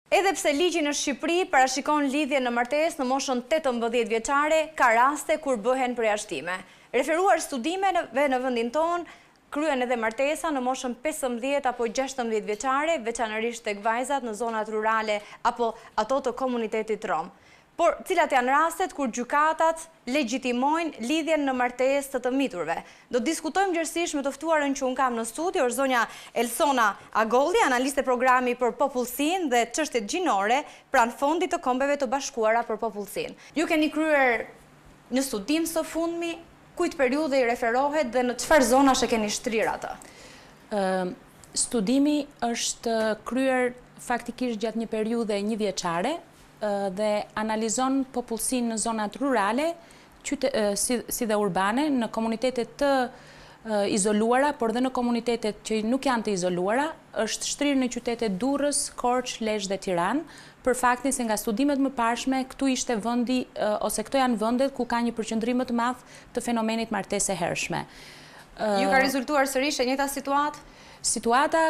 Edhe pse ligji në Shqipëri parashikon lidhje në martesë në moshën 18 vjeçare, ka raste kur bëhen përjashtime. Referuar studimeve në vendin tonë, kryen edhe martesa në moshën 15 apo 16 vjeçare, veçanërisht tek vajzat në zonat rurale apo ato të komunitetit rom. Por cilat janë rastet kur gjykatat legjitimojnë lidhjen në martesë të miturve? Do diskutojmë gjërësisht me të ftuarën që unë kam në studio, është zonja Elsona Agolli, analiste programi për popullsinë dhe çështjet gjinore pranë Fondit të Kombeve të Bashkuara për Popullsinë. Ju keni kryer një studim së fundmi, kujt periudhe i referohet dhe në çfarë zonash e keni shtrirë atë? Studimi është kryer faktikisht gjatë një periudhe një vjeçare, dhe analizon popullsinë në zonat rurale, si dhe urbane, në komunitetet të izoluara, por dhe në komunitetet që nuk janë të izoluara, është shtrirë në qytetet Durrës, Korçë, Lezhë dhe Tiranë, për faktin se nga studimet më parshme, këtu ishte vendi, ose këto janë vendet ku ka një përqendrim më të madh të fenomenit martese hershme. Ju ka rezultuar sërish e njëjta situatë? Situata,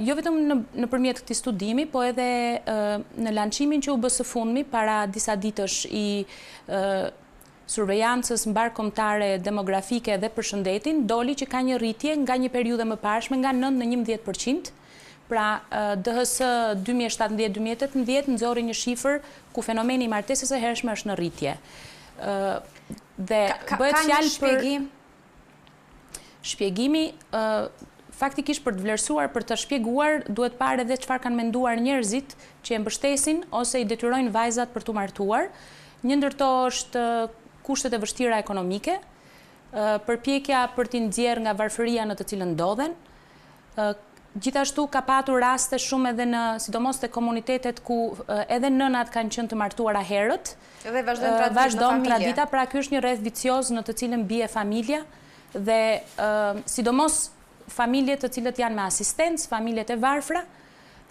jo vetëm nëpërmjet këtij studimi, po edhe në lançimin që u bë së fundmi para disa ditësh i survejancës mbarkombëtare demografike dhe për shëndetin, doli që ka një rritje nga një periudhë më parshme nga 9 në 11%. Pra, DHS 2017-2018 nxorri një shifër ku fenomeni i martesës së hershme është në rritje. Dhe bëhet fjalë për shpjegimi. Faktikisht për të vlerësuar, për të shpjeguar, duhet parë edhe çfarë kanë menduar njerëzit që e mbështesin ose i detyrojnë vajzat për t'u martuar. Një ndër to është kushtet e vështira ekonomike, përpjekja për t'i nxjerrë nga varfëria në të cilën ndodhen. Gjithashtu ka patur raste shumë edhe në sidomos te komunitetet ku edhe nënat kanë qenë të martuara herët. Dhe vazhdon tradita, pra ky është një rreth vicioz në të cilën bie familja dhe sidomos familje të cilët janë me asistencë, familjet e varfra,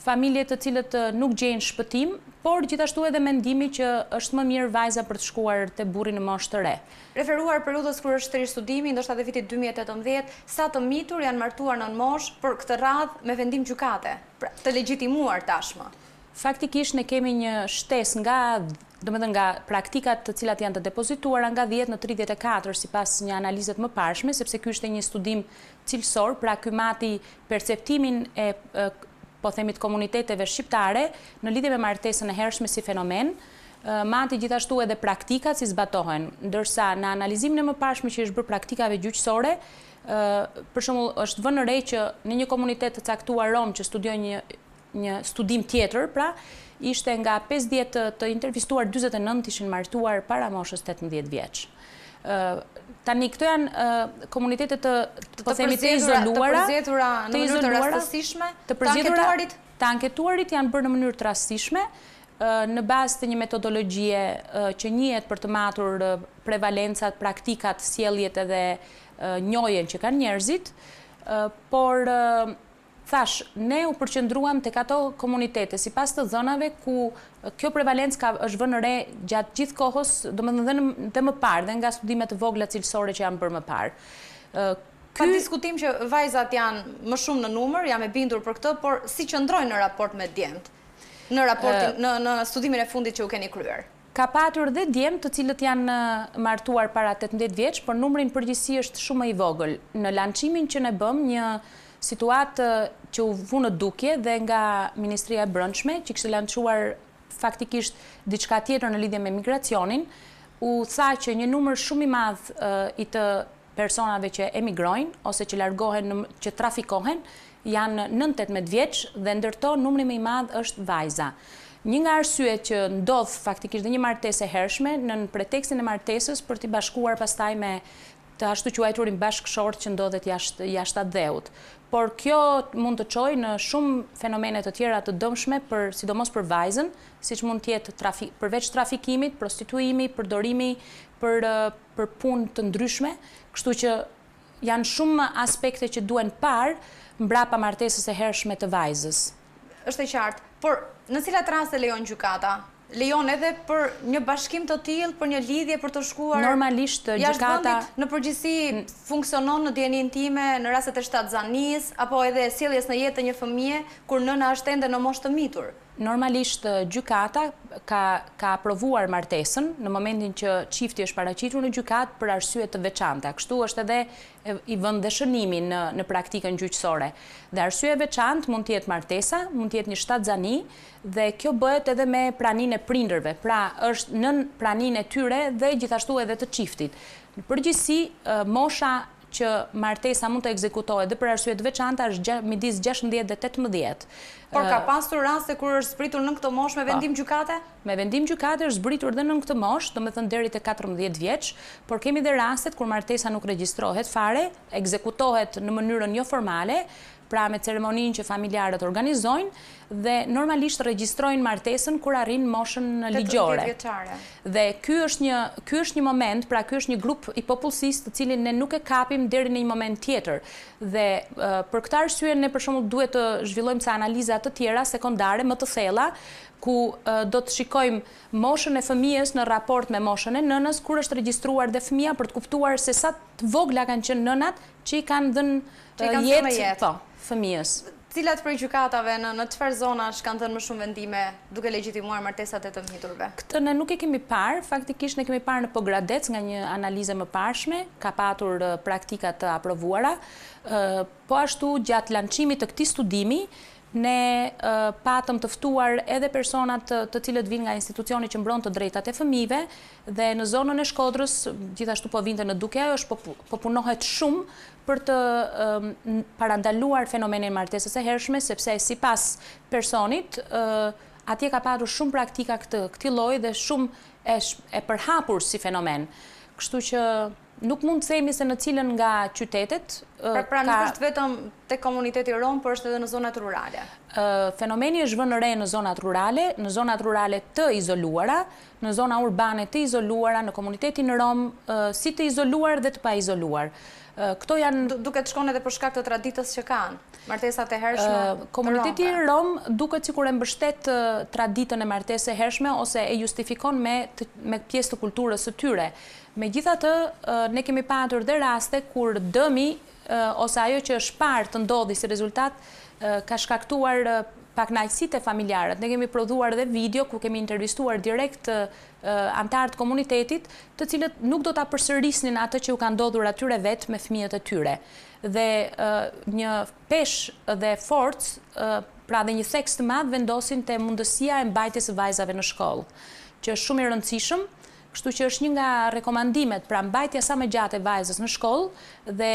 familjet të cilët nuk gjejnë shpëtim, por gjithashtu edhe mendimi që është më mirë vajza për të shkuar te burri në moshë të re. Referuar periudhës kur është shtrirë studimi, ndoshta te viti 2018, sa të mitur janë martuar në moshë për këtë radhë me vendim gjykate, pra të legjitimuar tashmë? Faktikisht ne kemi një shtesë nga praktikat të cilat janë të depozituara nga 10 në 34 sipas një analizet më parshme, sepse ky ishte një studim cilësor, pra ky mati perceptimin e po themi të komuniteteve shqiptare në lidhje me martesën e hershme si fenomen, mati gjithashtu edhe praktikat si zbatohen, ndërsa në analizimin e më parshme që është bërë praktikave gjyqësore, për shembull është vënë re që në një komunitet të caktuar rom që studioi një studim tjetër, pra ishte nga 50 të intervistuar 49 ishin martuar para moshës 18 vjeç. Tani këto janë komunitete të themi të izoluara, në mënyrë të rastësishme, të anketuarit janë bërë në mënyrë të rastësishme, në bazë të një metodologjie që njihet për të matur prevalencat, praktikat, sjelljet edhe njohjen që kanë njerëzit, por thash, ne u përqendruam tek ato komunitete sipas të zonave ku kjo prevalencë është vënë re gjatë gjithë kohës, domethënë dhe më parë, dhe nga studimet të vogla cilësore që janë bërë më parë. Ka diskutim që vajzat janë më shumë në numër, jam e bindur për këtë, por si qëndrojnë në raport me djemt? Në studimin e fundit që u keni kryer? Ka patur dhe djemt të cilët janë martuar para 18 vjeç, por numri në përgjithësi është shumë i vogël. Në lançimin që ne bëm një situatë që u vu në dukje dhe nga Ministria e Brendshme, që kishte lançuar faktikisht diçka tjetër në lidhje me migracionin, u tha që një numër shumë i madh i të personave që emigrojnë ose që largohen, që trafikohen, janë 9-18 vjeç dhe ndërto numri më i madh është vajza. Një nga arsyet që ndodh faktikisht dhe një martesë e hershme në pretekstin e martesës për t'i bashkuar pastaj me të ashtu quajturin bashkëshort që ndodhet jashtë atë dheut. Por kjo mund të çojë në shumë fenomene të tjera të dëmshme, sidomos për vajzën, siç mund të jetë përveç trafikimit, prostituimi, përdorimi për punë të ndryshme, kështu që janë shumë aspekte që duhen parë mbrapa martesës e hershme të vajzës. Është e qartë, por në cilat raste lejon gjykata? Lejon edhe për një bashkim të tillë, për një lidhje për të shkuar normalisht gjykata në përgjithësi funksionon në dijen intime në rastet e shtatzanisë apo edhe sjelljes në jetë të një fëmie kur nëna është ende në moshë të mitur. Normalisht gjykata ka aprovuar martesën në momentin që çifti është paraqitur në gjykat për arsye të veçanta. Kështu është edhe i vënë dhe shënimi në praktikën gjyqësore. Dhe arsye e veçantë mund të jetë martesa, mund të jetë një shtatzani dhe kjo bëhet edhe me praninë e prindërve. Pra është nën praninë e tyre dhe gjithashtu edhe të çiftit. Në përgjithësi, mosha që martesa mund të ekzekutohet dhe për arsye të veçanta është midis 16 dhe 18. Por ka pasur raste kur është zbritur në këtë moshë me vendim gjykate? Me vendim gjykate është zbritur dhe në këtë moshë, domethënë deri te 14 vjeç, por kemi dhe rastet kur martesa nuk regjistrohet fare, ekzekutohet në mënyrën jo formale, pra me ceremoninë që familjarët organizojnë dhe normalisht regjistrojnë martesën kur arrin moshën ligjore. Dhe ky është një moment, pra ky është një grup i popullsisë të cilin ne nuk e kapim deri në një moment tjetër. Dhe për këtë arsye ne për shembull duhet të zhvillojmë ca analiza të tjera sekondare më të thella ku do të shikojmë moshën e fëmijës në raport me moshën e nënës kur është regjistruar dhe fëmia për të kuptuar se sa të vogla kanë qenë nënat që i kanë dhënë jetë fëmijës. Cilat prej gjykatave në çfarë zonash kanë dhënë më shumë vendime duke legjitimuar martesat e të fëmijëve? Këtë ne nuk e kemi parë, faktikisht ne kemi parë në Pogradec nga një analizë më parshme, ka patur praktika të aprovuara, po ashtu gjatë lançimit të këtij studimi ne patëm të ftuar edhe personat të cilët vinë nga institucioni që mbron të drejtat e fëmijëve dhe në zonën e Shkodrës, gjithashtu po vinte në duke ajo është po punohet shumë për të parandaluar fenomenin e martesës së hershme, sepse sipas personit atje ka patur shumë praktika këtij lloji dhe shumë e përhapur si fenomen. Kështu që nuk mund të themi se në cilën nga qytetet pra nuk është vetëm tek komuniteti rom, por është edhe në zonat rurale. Fenomeni është vënë re në zonat rurale të izoluara, në zona urbane të izoluara, në komunitetin rom si të izoluar dhe të pa izoluar. Këto janë duket shkon edhe për shkak të traditës që kanë, martesat e hershme. Komuniteti rom duket sikur e mbështet traditën e martesës së hershme ose e justifikon me pjesë të kulturës së tyre. Megjithatë, ne kemi patur dhe raste kur dëmi ose ajo që është parë të ndodhi si rezultat ka shkaktuar pakënaqësitë e familjarët. Ne kemi prodhuar dhe video ku kemi intervistuar direkt antarët e komunitetit, të cilët nuk do ta përsërisnin atë që u ka ndodhur atyre vetë me fëmijët e tyre. Dhe një peshë dhe forcë, pra dhe një theks të madh vendosin te mundësia e mbajtjes së vajzave në shkollë, që është shumë i rëndësishëm. Kështu që është një nga rekomandimet, pra mbajtja sa më gjatë e vajzës në shkollë dhe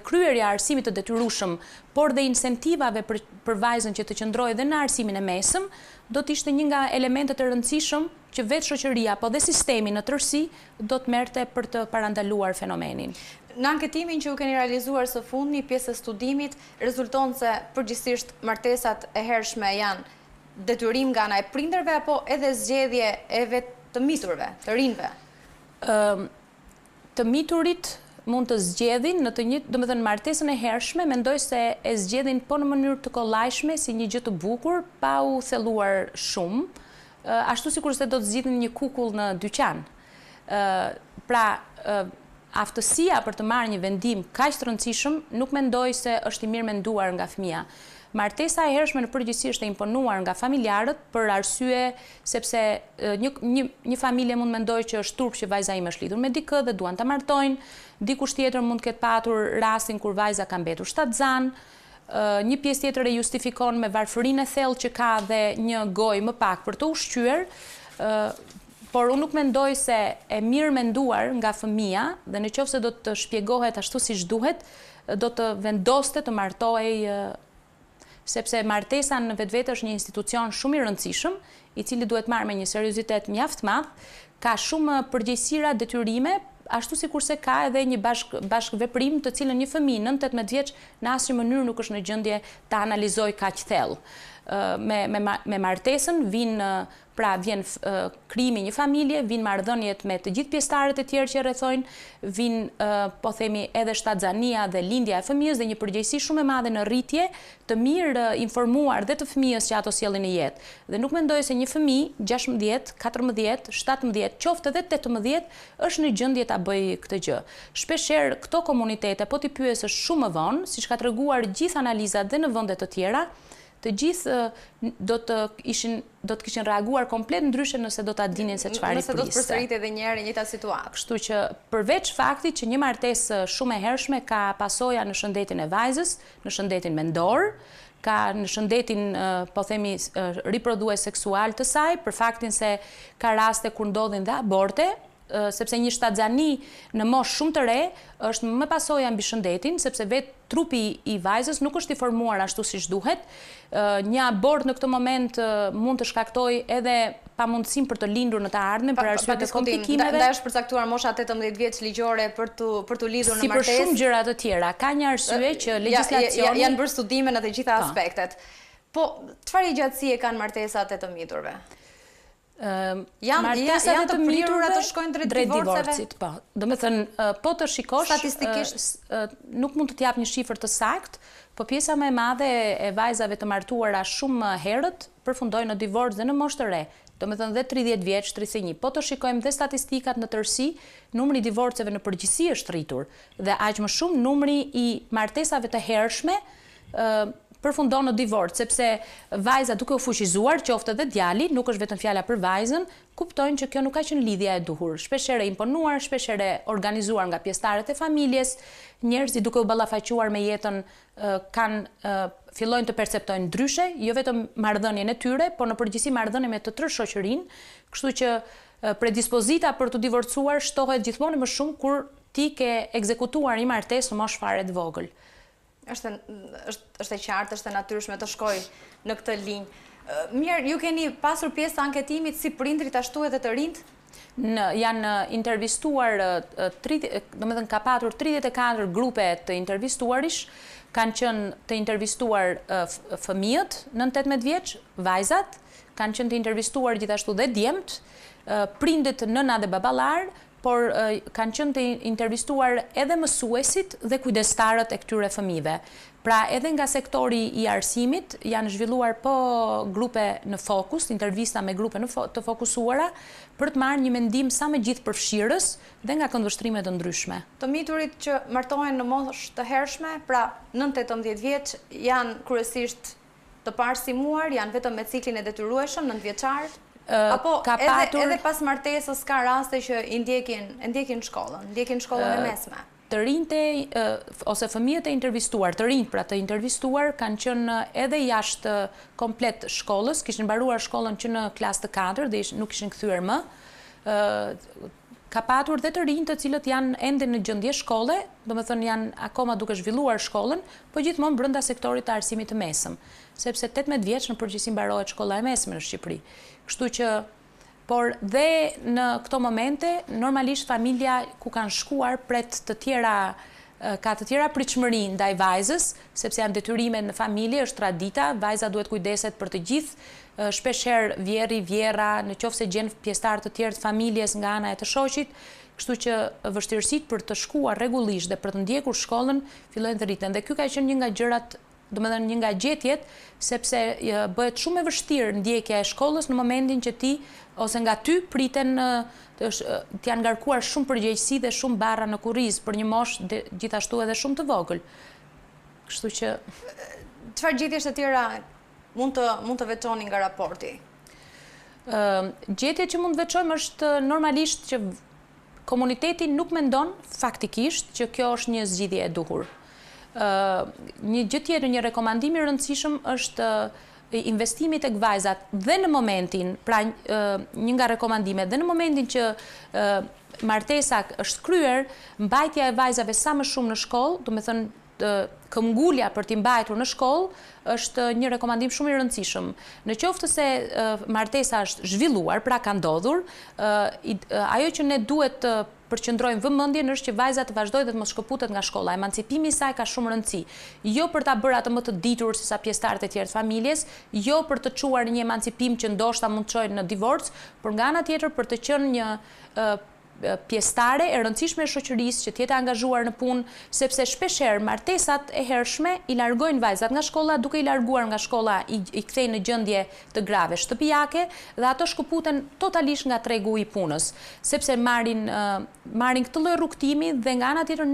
kryerja e arsimit të detyrueshëm, por dhe incentivave për vajzën që të qëndrojë dhe në arsimin e mesëm, do të ishte një nga elementet e rëndësishëm që vetë shoqëria, po dhe sistemi në tërësi do të merrte për të parandaluar fenomenin. Në anketimin që u keni realizuar së fundmi, pjesë e studimit, rezulton se përgjithsisht martesat e hershme janë detyrim nga ana e prindërve apo edhe zgjedhje e vetë të miturve, të rinjve? Të miturit mund të zgjedhin në të njëjtë, domethënë martesën e hershme, mendoj se e zgjedhin po në mënyrë të kollajshme, si një gjë të bukur, pa u thelluar shumë, ashtu sikur se do të zgjidhin një kukull në dyqan. Pra, aftësia për të marrë një vendim kaq të rëndësishëm, nuk mendoj se është i mirë menduar nga fëmia. Martesa e hershme në përgjithësi është e imponuar nga familjarët për arsye sepse një familje mund mendojë që është turp që vajza ime është lidhur me dikë dhe duan ta martojnë, dikush tjetër mund të ketë patur rastin kur vajza ka mbetur shtatzan, një pjesë tjetër e justifikon me varfërinë e thellë që ka dhe një gojë më pak për të ushqyer, por unë nuk mendoj se e mirë menduar nga fëmia dhe nëse do të shpjegohet ashtu siç duhet, do të vendoste të martohej sepse martesa në vetvete është një institucion shumë i rëndësishëm, i cili duhet marrë me një seriozitet mjaft madh, ka shumë përgjegjësira, detyrime, ashtu sikurse ka edhe një bashkëveprim të cilën një fëmijë 9-18 vjeç në asnjë mënyrë nuk është në gjendje ta analizojë kaq thellë. Me martesën vjen krijimi një familje, vjen marrëdhëniet me të gjithë pjesëtarët e tjerë që rrethojnë, vjen po themi edhe shtatzania dhe lindja e fëmijës dhe një përgjegjësi shumë e madhe në rritje të mirë informuar dhe të fëmijës që ato sjellin në jetë. Dhe nuk mendoj se një fëmijë 16, 14, 17, qoftë edhe 18 është në gjendje ta bëjë këtë gjë. Shpeshherë këto komunitete po ti pyesësh shumë më vonë, siç ka treguar gjithë analizat dhe në vende të tjera, të gjithë do të kishin reaguar komplet ndryshe nëse do ta dinin se çfarë i priste. Nëse do të përsëritet edhe një herë njëjta situatë. Kështu që përveç faktit që një martesë shumë e hershme ka pasoja në shëndetin e vajzës, në shëndetin mendor, ka në shëndetin, po themi, riprodhues seksual të saj, për faktin se ka raste kur ndodhin dhe aborte, sepse një shtatzani në moshë shumë të re është më pasoja mbi shëndetin, sepse vetë trupi i vajzës nuk është i formuar ashtu siç duhet. Një abort në këtë moment mund të shkaktojë edhe pamundësinë për të lindur në të ardhmen për arsye të komplikimeve. Ndaj është përcaktuar mosha 18 vjeç ligjore për të lidhur në martesë. Si për shumë gjëra të tjera, ka një arsye që legjislacioni janë bërë studime në të gjitha aspektet. Po, çfarë gjatësie kanë martesat e të miturve? Janë të prirura të shkojnë drejt divorcit, po. Domethënë, po të shikosh, statistikisht nuk mund të t'jap një shifër të saktë, po pjesa më e madhe e vajzave të martuara shumë herët përfundojnë në divorc dhe në moshë të re. Domethënë dhe 30 vjeç, 31. Po të shikojmë dhe statistikat në tërësi, numri i divorceve në përgjithësi është rritur dhe aq më shumë numri i martesave të hershme përfundon në divorc, sepse vajza duke u fuqizuar, qoftë edhe djali, nuk është vetëm fjala për vajzën, kuptojnë që kjo nuk ka qenë lidhja e duhur, shpeshherë imponuar, shpeshherë organizuar nga pjesëtarët e familjes, njerëzit duke u ballafaquar me jetën fillojnë të perceptojnë ndryshe, jo vetëm marrëdhënien e tyre, por në përgjithësi marrëdhënie me të tërë shoqërinë, kështu që predispozita për të divorcuar shtohet gjithmonë më shumë kur ti ke ekzekutuar një martesë në moshë fare të vogël. Është e qartë, është e natyrshme të shkoj në këtë linjë. Mirë, ju keni pasur pjesë të anketimit si prindrit ashtu edhe të rinjt? Janë intervistuar, domethënë ka patur 34 grupe të intervistuarish, kanë qenë të intervistuar fëmijët nën 18 vjeç, vajzat, kanë qenë të intervistuar gjithashtu dhe djemt, prindët, nëna dhe baballar, por kanë qenë të intervistuar edhe mësuesit dhe kujdestarët e këtyre fëmijëve. Pra edhe nga sektori i arsimit janë zhvilluar po grupe në fokus, intervista me grupe të fokusuara, për të marrë një mendim sa më gjithë përfshirës dhe nga këndvështrime të ndryshme. Të miturit që martohen në moshë të hershme, pra nën 18 vjeç, janë kryesisht të parsimuar, janë vetëm me ciklin e detyrueshëm, 9 vjeçar? Apo edhe pas martesës ka raste që ndjekin shkollën e mesme? Të rinjtë ose fëmijët e intervistuar, të rinjtë pra të intervistuar kanë qenë edhe jashtë komplet shkollës, kishin mbaruar shkollën që në klasë të 4 dhe nuk kishin kthyer më. Ka patur dhe të rinj të cilët janë ende në gjendje shkolle, domethënë janë akoma duke zhvilluar shkollën, po gjithmonë brenda sektorit të arsimit të mesëm, sepse 18 vjeç në përgjithësi mbarohet shkolla e mesme në Shqipëri. Kështu që, por dhe në këto momente, normalisht familja ku kanë shkuar pret të tjera, ka të tjera pritshmëri ndaj vajzës, sepse janë detyrime në familje, është tradita, vajza duhet kujdeset për të gjithë, shpeshherë vjerri, vjera, në qoftë se gjen pjesëtar të tjerë të familjes nga ana e të shoqit, kështu që vështirësitë për të shkuar rregullisht dhe për të ndjekur shkollën fillojnë të rriten. Dhe ky ka qenë një nga gjërat, domethënë një nga gjetjet, sepse bëhet shumë e vështirë ndjekja e shkollës në momentin që ti ose nga ty priten t'janë ngarkuar shumë përgjegjësi dhe shumë barra në kurriz për një moshë gjithashtu edhe shumë të vogël. Kështu që çfarë gjetjesh të tjera mund të veçoni nga raporti? Gjetje që mund të veçojmë është normalisht që komuniteti nuk mendon faktikisht që kjo është një zgjidhje e duhur. Një gjë tjetër, një rekomandim i rëndësishëm është investimi tek vajzat dhe në momentin, pra një nga rekomandimet, dhe në momentin që martesa është kryer, mbajtja e vajzave sa më shumë në shkollë, do të thënë këmbgulja për t'i mbajtur në shkollë është një rekomandim shumë i rëndësishëm. Në qoftë se martesa është zhvilluar, pra ka ndodhur, ajo që ne duhet të përqendrojmë vëmendjen është që vajza të vazhdojë dhe të mos shkëputet nga shkolla. Emancipimi i saj ka shumë rëndësi. Jo për ta bërë atë më të ditur se sa pjesëtarët e tjerë të familjes, jo për të çuar një emancipim që ndoshta mund të çojë në divorc, por nga ana tjetër për të qenë një pjesëtare e rëndësishme e shoqërisë që të jetë angazhuar në punë, sepse shpeshherë martesat e hershme i largojnë vajzat nga shkolla, duke i larguar nga shkolla i kthejnë në gjendje të grave shtëpiake dhe ato shkëputen totalisht nga tregu i punës, sepse marrin këtë lloj rrugtimi dhe nga ana tjetër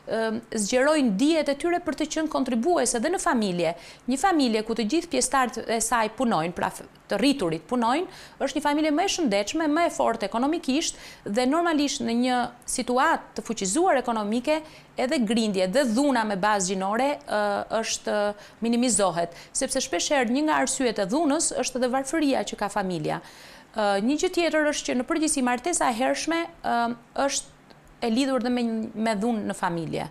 zgjerojnë dijet e tyre për të qenë kontribuese edhe në familje. Një familje ku të gjithë pjesëtarët e saj punojnë, pra të rriturit punojnë, është një familje më e shëndetshme, më e fortë ekonomikisht dhe normalisht në një situatë të fuqizuar ekonomike edhe grindje dhe dhuna me bazë gjinore është minimizohet, sepse shpeshherë një nga arsyet e dhunës është edhe varfëria që ka familja. Një gjë tjetër është që në përgjithësi martesa e hershme është e lidhur dhe me dhunë në familje.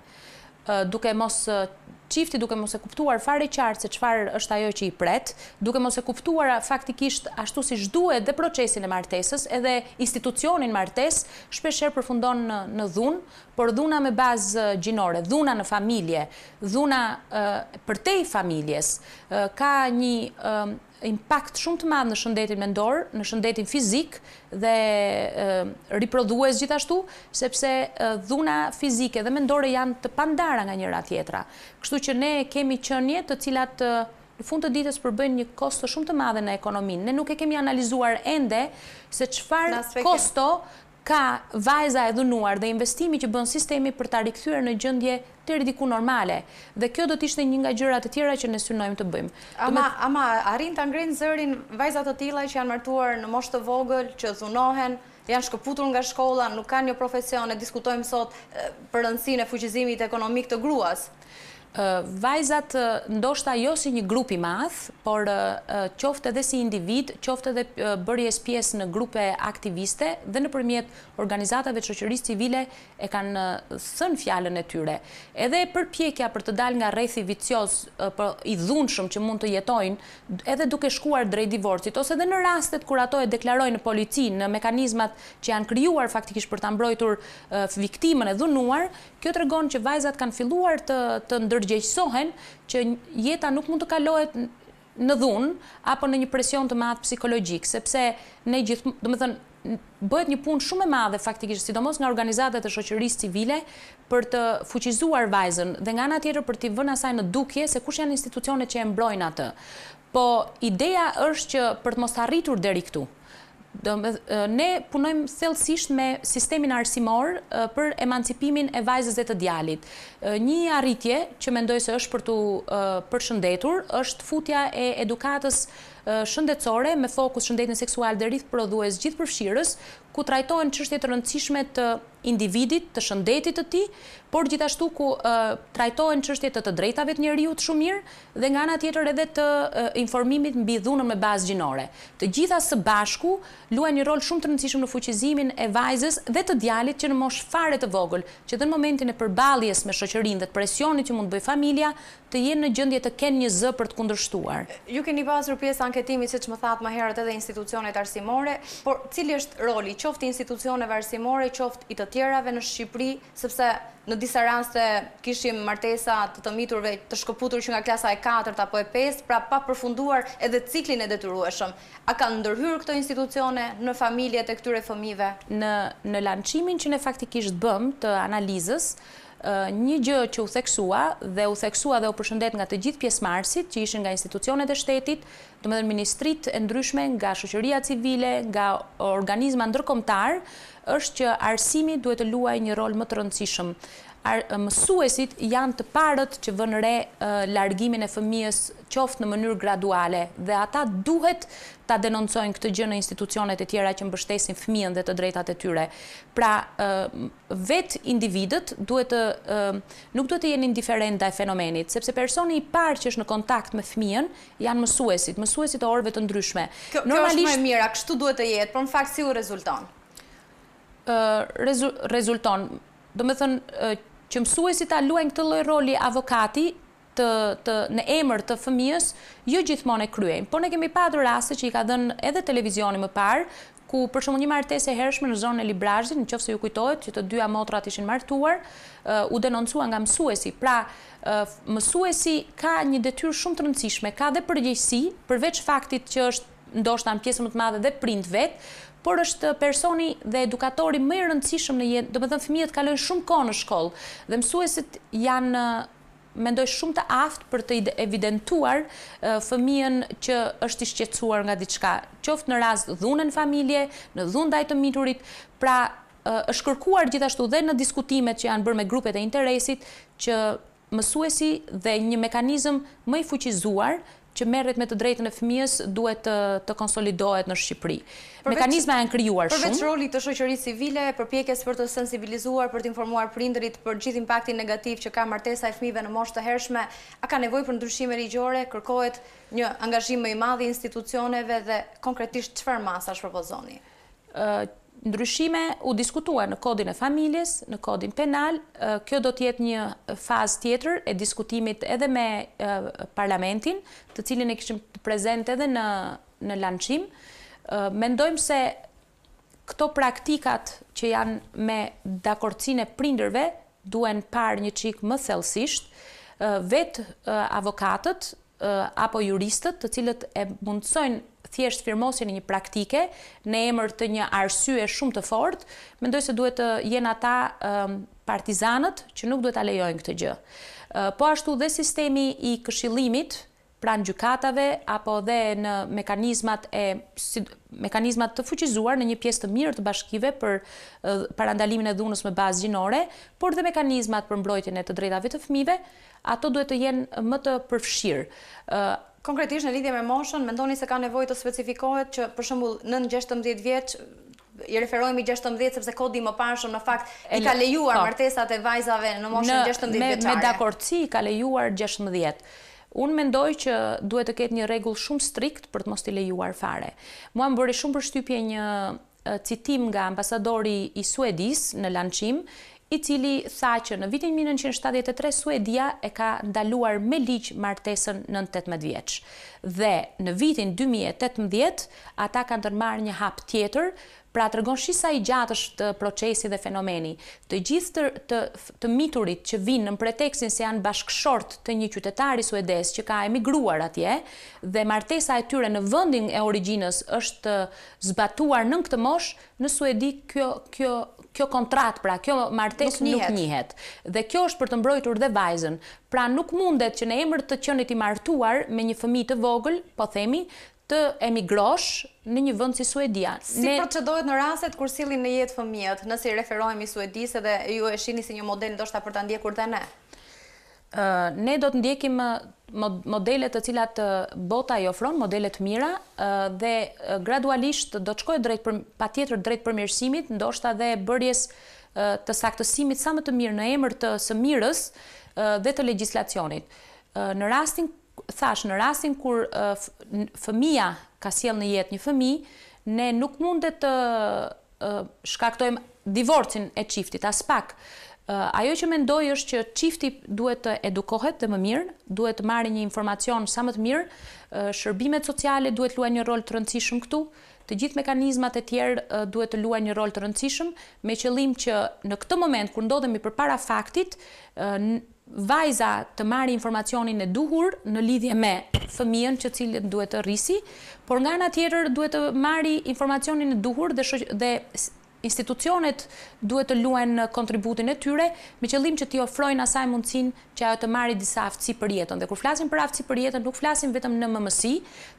Çifti duke mos e kuptuar fare qartë se çfarë është ajo që i pret, duke mos e kuptuar faktikisht ashtu siç duhet dhe procesin e martesës, edhe institucionin martesë, shpeshherë përfundon në dhunë, por dhuna me bazë gjinore, dhuna në familje, dhuna përtej familjes, ka një impakt shumë të madh në shëndetin mendor, në shëndetin fizik dhe riprodhues gjithashtu, sepse dhuna fizike dhe mendore janë të pandara nga njëra tjetra. Kështu që ne kemi qenie të cilat në fund të ditës përbëjnë një kosto shumë të madhe në ekonominë. Ne nuk e kemi analizuar ende se çfarë kosto ka vajza e dhunuar dhe investimi që bën sistemi për ta rikthyer në gjendje deri diku normale. Dhe kjo do të ishte një nga gjërat e tjera që ne synojmë të bëjmë. Ama arrin ta ngrenë zërin vajza të tilla që janë martuar në moshë të vogël, që dhunohen, janë shkëputur nga shkolla, nuk kanë një profesion, ne diskutojmë sot për rëndësinë e fuqizimit ekonomik të gruas. Vajzat ndoshta jo si një grup i madh, por qoftë edhe si individ, qoftë edhe bërjes pjesë në grupe aktiviste dhe nëpërmjet organizatave të shoqërisë civile e kanë thënë fjalën e tyre. Edhe përpjekja për të dalë nga rrethi vicioz i dhunshëm që mund të jetojnë, edhe duke shkuar drejt divorcit, ose edhe në rastet kur ato e deklarojnë në polici, në mekanizmat që janë krijuar faktikisht për ta mbrojtur viktimën e dhunuar, kjo tregon që vajzat kanë filluar të ndërgjegjësohen që jeta nuk mund të kalohet në dhunë apo në një presion të madh psikologjik, sepse ne gjithmonë, domethënë, bëhet një punë shumë e madhe faktikisht, sidomos nga organizatat e shoqërisë civile për të fuqizuar vajzën dhe nga ana tjetër për t'i vënë asaj në dukje se kush janë institucionet që e mbrojnë atë. Po ideja është që për të mos arritur deri këtu, ne punojmë thellësisht me sistemin arsimor për emancipimin e vajzës dhe të djalit. Një arritje që mendoj se është për tu përshëndetur është futja e edukatës shëndetësore me fokus shëndetin seksual dhe riprodhues gjithëpërfshirës, ku trajtohen çështje të rëndësishme të individit, të shëndetit të tij, por gjithashtu ku trajtohen çështje të drejtave të njerëzit shumë mirë dhe nga ana tjetër edhe të informimit mbi dhunën me bazë gjinore. Të gjitha së bashku luajnë një rol shumë të rëndësishëm në fuqizimin e vajzës dhe të djalit që në moshë fare të vogël, që në momentin e përballjes me shoqërinë dhe të presionit që mund të bëjë familja, të jenë në gjendje të kenë një zë për të kundërshtuar. Ju keni pasur pjesë anketimit, siç më thatë më herët, edhe institucionet arsimore, por cili është roli qoftë institucioneve arsimore, qoftë i të tjerave në Shqipëri, sepse në disa raste kishim martesa të miturve të shkëputur që nga klasa e 4 apo e 5, pra pa përfunduar edhe ciklin e detyrueshëm. A kanë ndërhyrë këto institucione në familjet e këtyre fëmijëve? Në lançimin që ne faktikisht bëm të analizës, një gjë që u theksua dhe u përshëndet nga të gjithë pjesëmarrësit që ishin nga institucionet e shtetit, domethënë ministritë e ndryshme, nga shoqëria civile, nga organizma ndërkombëtar, është që arsimi duhet të luajë një rol më të rëndësishëm. Mësuesit janë të parët që vënë re largimin e fëmijës qoftë në mënyrë graduale dhe ata duhet ta denoncojnë këtë gjë në institucionet e tjera që mbështesin fëmijën dhe të drejtat e tyre. Pra, vetë individët nuk duhet të jenë indiferent ndaj fenomenit, sepse personi i parë që është në kontakt me fëmijën janë mësuesit e orëve të ndryshme. Kjo është më e mira, kështu duhet të jetë, por në fakt si u rezulton? Rezulton, domethënë që mësuesit ta luajnë këtë lloj roli avokati në emër të fëmijës, jo gjithmonë e kryejnë. Por ne kemi pasur raste që i ka dhënë edhe televizioni më parë, ku për shembull një martesë e hershme në zonën e Librazhit, nëse ju kujtohet që të dyja motrat ishin martuar, u denoncua nga mësuesi. Pra, mësuesi ka një detyrë shumë të rëndësishme, ka dhe përgjegjësi, përveç faktit që është ndoshta në pjesën më të madhe dhe prind vet, por është personi dhe edukatori më i rëndësishëm në jetë, domethënë fëmijët kalojnë shumë kohë në shkollë dhe mësuesit janë, mendoj, shumë të aftë për të evidentuar fëmijën që është i shqetësuar nga diçka, qoftë në rast dhunë në familje, në dhunë ndaj të miturit. Pra, është kërkuar gjithashtu dhe në diskutimet që janë bërë me grupet e interesit që mësuesi dhe një mekanizëm më i fuqizuar që merret me të drejtën e fëmijës duhet të konsolidohet në Shqipëri. Mekanizma janë krijuar shumë. Përveç rolit të shoqërisë civile, përpjekjes për të sensibilizuar, për të informuar prindërit për gjithë impaktin negativ që ka martesa e fëmijëve në moshë të hershme, a ka nevojë për ndryshime ligjore, kërkohet një angazhim më i madh i institucioneve dhe konkretisht çfarë masash propozoni? Ndryshime u diskutua në kodin e familjes, në kodin penal. Kjo do të jetë një fazë tjetër e diskutimit edhe me parlamentin, të cilin e kishim prezent edhe në lançim. Mendojmë se këto praktikat që janë me dakordsinë e prindërve duhen parë një çik më thellësisht. Vetë avokatët apo juristët, të cilët e mundsojnë thjesht firmosjen e një praktike në emër të një arsye shumë të fortë, mendoj se duhet të jenë ata partizanët që nuk duhet ta lejojnë këtë gjë. Po ashtu dhe sistemi i këshillimit pranë gjykatave apo dhe në mekanizmat të fuqizuar në një pjesë të mirë të bashkive për parandalimin e dhunës me bazë gjinore, por dhe mekanizmat për mbrojtjen e të drejtave të fëmijëve, ato duhet të jenë më të përfshirë. Konkretisht në lidhje me moshën, mendoni se ka nevojë të specifikohet që për shembull nën 16 vjeç i referohemi 16 sepse kodi më parshëm në fakt i ka lejuar martesat e vajzave në moshën 16 vjeçare. Me dakordsi i ka lejuar 16. Unë mendoj që duhet të ketë një rregull shumë strikt për të mos t'i lejuar fare. Mua më bëri shumë përshtypje një citim nga ambasadori i Suedis në lançim, i cili tha që në vitin 1973 Suedia e ka ndaluar me ligj martesën nën 18 vjeç. Dhe në vitin 2018 ata kanë ndërmarrë një hap tjetër, pra tregon shisa i gjatë është procesi dhe fenomeni. Të gjithë të miturit që vinë në pretekstin se janë bashkëshort të një qytetari suedes që ka emigruar atje dhe martesa e tyre në vendin e origjinës është zbatuar nën këtë moshë, në Suedi kjo kontratë, pra kjo martesë nuk njihet. Dhe kjo është për të mbrojtur dhe vajzën. Pra nuk mundet që në emër të qenit i martuar me një fëmijë të vogël, po themi, të emigrosh në një vend si Suedia. Si procedohet në rastet kur sillin në jetë fëmijët, nëse i referohemi Suedisë dhe ju e shihni si një model ndoshta për ta ndjekur dhe ne? Ne do të ndjekim modele të cilat bota i ofron, modele të mira dhe gradualisht do të shkojë patjetër drejt përmirësimit, ndoshta dhe bërjes të saktësimit sa më të mirë në emër të së mirës dhe të legjislacionit. Në rastin kur fëmia ka sjell në jetë një fëmijë, ne nuk mundet të shkaktojmë divorcin e çiftit, as pak. Ajo që mendoj është që çifti duhet të edukohet dhe më mirë, duhet të marrë një informacion sa më të mirë, shërbimet sociale duhet luajnë një rol të rëndësishëm këtu, të gjithë mekanizmat e tjerë duhet të luajnë një rol të rëndësishëm, me qëllim që në këtë moment kur ndodhemi përpara faktit, vajza të marrë informacionin e duhur në lidhje me fëmijën që cilën duhet të rrisi, por nga ana tjetër duhet të marrë informacionin e duhur dhe institucionet duhet të luajnë kontributin e tyre me qëllim që t'i ofrojnë asaj mundësinë që ajo të marrë disa aftësi për jetën. Dhe kur flasim për aftësi për jetën, nuk flasim vetëm në MMS,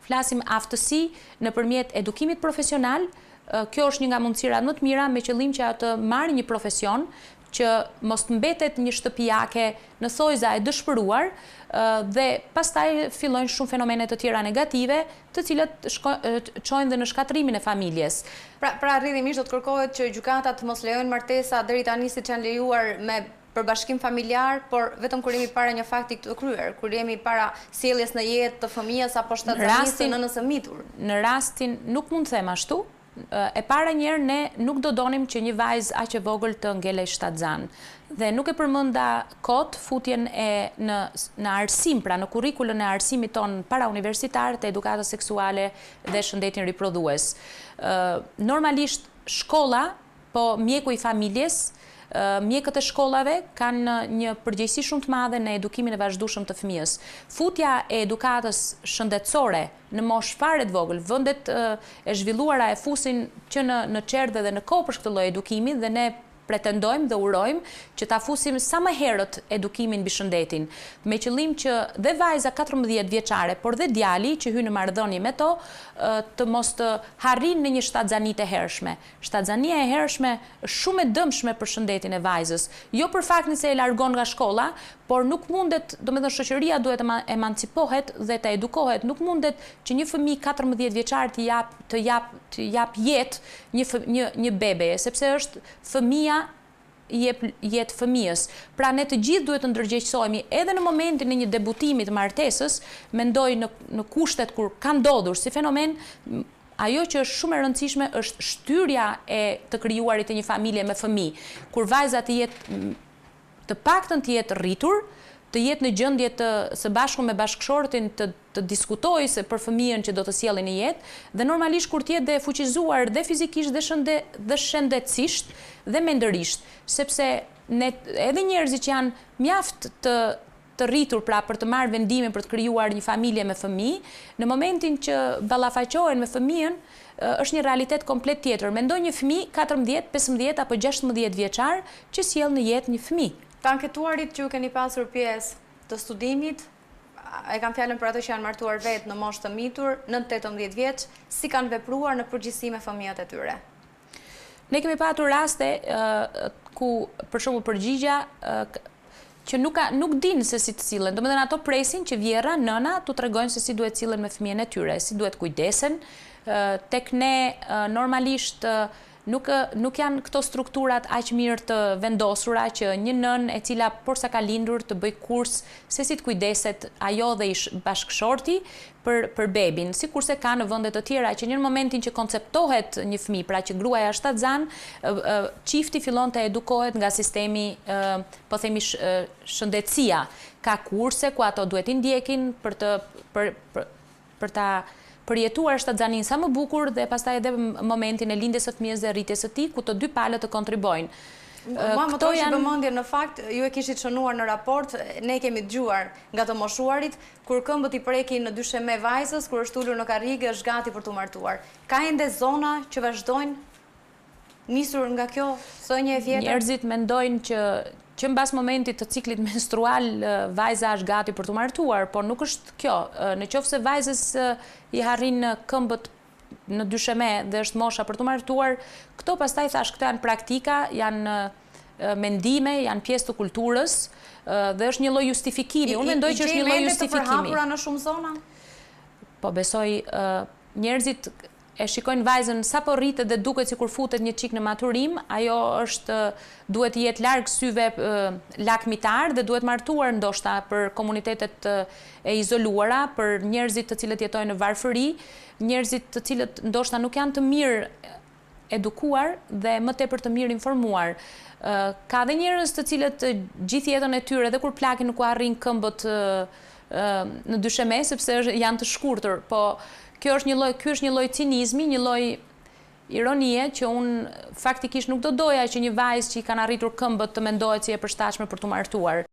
flasim aftësi nëpërmjet edukimit profesional. Kjo është një nga mundësirat më të mira me qëllim që ajo të marrë një profesion që mos të mbetet një shtëpiake në thojza e dëshpëruar dhe pastaj fillojnë shumë fenomene të tjera negative, të cilat çojnë dhe në shkatrimin e familjes. Pra rrjedhimisht do të kërkohet që gjykatat mos lejojnë martesa deri tani siç janë lejuar me përbashkim familjar, por vetëm kur jemi para një fakti të kryer, kur jemi para sjelljes në jetë të fëmijës apo shtatzanisë në nënës së mitur. Në rastin nuk mund të them ashtu. E para njerë ne nuk do donim që një vajzë aq e vogël të ngelej shtatzan. Dhe nuk e përmenda kot futjen në arsim, pra në kurrikulën e arsimit ton para universitar të edukatës seksuale dhe shëndetin riprodhues. Normalisht shkolla, po mjeku i familjes, mjekët e shkollave kanë një përgjegjësi shumë të madhe në edukimin e vazhdueshëm të fëmijës. Futja e edukatës shëndetësore në moshë fare të vogël, vendet e zhvilluara e fusin që në çerdhe dhe në kopësh këtë lloj edukimi dhe ne pretendojmë dhe urojmë që ta fusim sa më herët edukimin mbi shëndetin, me qëllim që dhe vajza 14 vjeçare, por dhe djali që hyn në marrëdhënie me to, të mos të harrin në një shtatzani të hershme. Shtatzania e hershme është shumë e dëmshme për shëndetin e vajzës, jo për faktin se e largon nga shkolla, por nuk mundet, domethënë shoqëria duhet të emancipohet dhe të edukohet, nuk mundet që një fëmijë 14 vjeçar të jap jetë një bebeje, sepse është fëmia jep jetë fëmijës. Pra ne të gjithë duhet të ndërgjegjësohemi edhe në momentin e një debutimi të martesës, mendoj në kushtet kur ka ndodhur si fenomen. Ajo që është shumë e rëndësishme është shtyrja e të krijuarit të një familje me fëmijë, kur vajza të jetë të paktën të jetë rritur, të jetë në gjendje të së bashku me bashkëshortin të diskutojë se për fëmijën që do të sjellin në jetë, dhe normalisht kur të jetë dhe fuqizuar dhe fizikisht dhe shëndetësisht dhe mendërisht, sepse edhe njerëzit që janë mjaft të rritur pra për të marrë vendime për të krijuar një familje me fëmijë, në momentin që ballafaqohen me fëmijën, është një realitet komplet tjetër. Mendoj një fëmijë 14, 15 apo 16 vjeçar që sjell në jetë një fëmijë. Të anketuarit që ju keni pasur pjesë të studimit, e kam fjalën për ato që janë martuar vetë në moshë të mitur, në 18 vjeç, si kanë vepruar në përgjithësi me fëmijët e tyre? Ne kemi patur raste ku për shembull përgjigja që nuk dinë se si të sillen. Domethënë ato presin që vjerra, nëna, t'u tregojnë se si duhet sillen me fëmijën e tyre, si duhet kujdesen. Tek ne normalisht nuk janë këto strukturat aq mirë të vendosura që një nën e cila porsa ka lindur të bëj kurs se si të kujdeset ajo dhe bashkëshorti për bebin, sikurse ka në vende të tjera që në momentin që konceptohet një fëmijë, pra që gruaja shtatzan, çifti fillon të edukohet nga sistemi, po themi shëndetësia. Ka kurse ku ato duhet i ndjekin për ta përjetuar shtatzanin sa më bukur dhe pastaj edhe momentin e lindjes së fëmijës dhe rritjes së tij, ku të dy palët të kontribojnë. Mua më toshi vëmendje në fakt, ju e kishit shënuar në raport, ne kemi dëgjuar nga të moshuarit, kur këmbët i prekin në dysheme vajzës, kur është ulur në karrige, është gati për t'u martuar. Ka ende zona që vazhdojnë nisur nga kjo sënje e vjetër? Njerëzit mendojnë që mbas momentit të ciklit menstrual vajza është gati për të martuar, por nuk është kjo. Në qoftë se vajzës i harrin këmbët në dysheme dhe është mosha për të martuar, këto pastaj thash, këto janë praktika, janë mendime, janë pjesë të kulturës dhe është një lloj justifikimi. Unë mendoj që është një lloj justifikimi. I përhapura në shumë zona? Po besoj njerëzit e shikojnë vajzën sa po rritet dhe duket sikur futet një çik në maturim, ajo duhet të jetë larg syve lakmitar dhe duhet martuar ndoshta për komunitetet e izoluara, për njerëzit të cilët jetojnë në varfëri, njerëzit të cilët ndoshta nuk janë të mirë edukuar dhe më tepër të mirë informuar. Ka dhe njerëz të cilët gjithë jetën e tyre dhe kur plakin nuk u arrin këmbët në dysheme sepse janë të shkurtër, po ky është një lloj cinizmi, një lloj ironie që unë faktikisht nuk do doja që një vajzë që i kanë arritur këmbët të mendohet si e përshtatshme për të martuar.